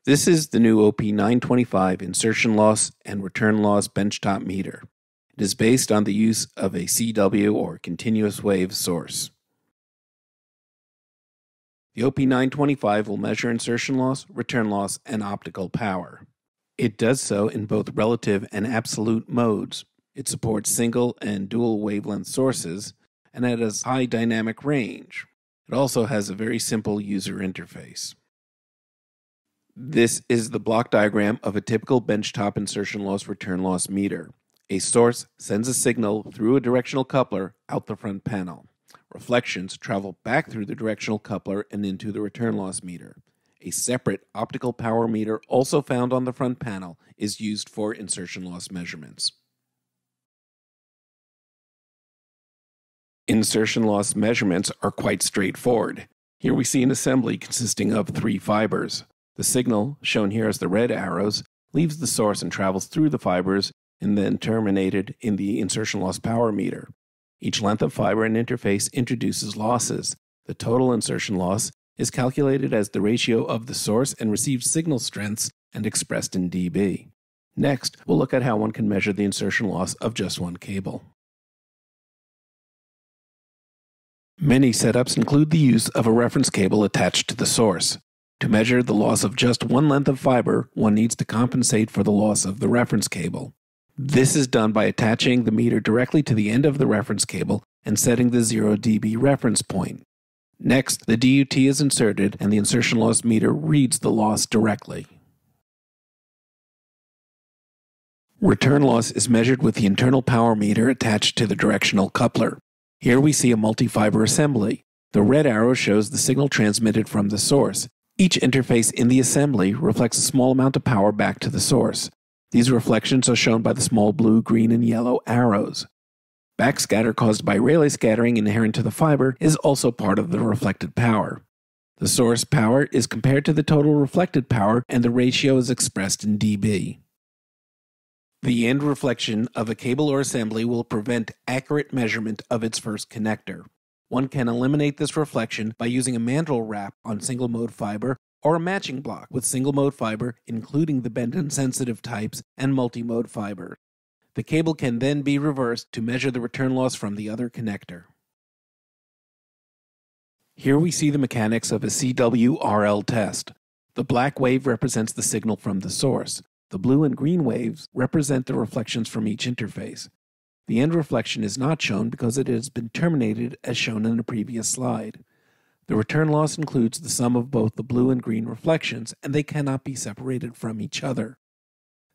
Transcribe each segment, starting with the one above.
This is the new OP925 insertion loss and return loss benchtop meter. It is based on the use of a CW or continuous wave source. The OP925 will measure insertion loss, return loss, and optical power. It does so in both relative and absolute modes. It supports single and dual wavelength sources, and it has high dynamic range. It also has a very simple user interface. This is the block diagram of a typical benchtop insertion loss return loss meter. A source sends a signal through a directional coupler out the front panel. Reflections travel back through the directional coupler and into the return loss meter. A separate optical power meter, also found on the front panel, is used for insertion loss measurements. Insertion loss measurements are quite straightforward. Here we see an assembly consisting of 3 fibers. The signal, shown here as the red arrows, leaves the source and travels through the fibers and then terminated in the insertion loss power meter. Each length of fiber and interface introduces losses. The total insertion loss is calculated as the ratio of the source and received signal strengths and expressed in dB. Next, we'll look at how one can measure the insertion loss of just one cable. Many setups include the use of a reference cable attached to the source. To measure the loss of just one length of fiber, one needs to compensate for the loss of the reference cable. This is done by attaching the meter directly to the end of the reference cable and setting the 0 dB reference point. Next, the DUT is inserted and the insertion loss meter reads the loss directly. Return loss is measured with the internal power meter attached to the directional coupler. Here we see a multi-fiber assembly. The red arrow shows the signal transmitted from the source. Each interface in the assembly reflects a small amount of power back to the source. These reflections are shown by the small blue, green, and yellow arrows. Backscatter caused by Rayleigh scattering inherent to the fiber is also part of the reflected power. The source power is compared to the total reflected power, and the ratio is expressed in dB. The end reflection of a cable or assembly will prevent accurate measurement of its first connector. One can eliminate this reflection by using a mandrel wrap on single-mode fiber or a matching block with single-mode fiber, including the bend-insensitive types and multi-mode fiber. The cable can then be reversed to measure the return loss from the other connector. Here we see the mechanics of a CW IL test. The black wave represents the signal from the source. The blue and green waves represent the reflections from each interface. The end reflection is not shown because it has been terminated as shown in a previous slide. The return loss includes the sum of both the blue and green reflections, and they cannot be separated from each other.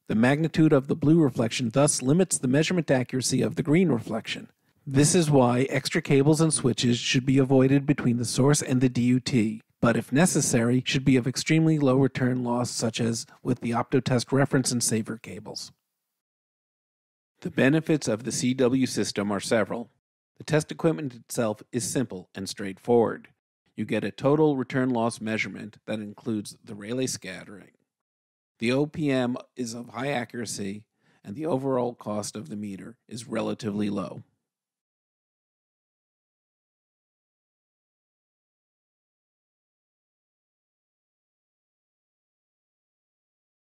The magnitude of the blue reflection thus limits the measurement accuracy of the green reflection. This is why extra cables and switches should be avoided between the source and the DUT, but if necessary, should be of extremely low return loss, such as with the Optotest reference and saver cables. The benefits of the CW system are several. The test equipment itself is simple and straightforward. You get a total return loss measurement that includes the Rayleigh scattering. The OPM is of high accuracy, and the overall cost of the meter is relatively low.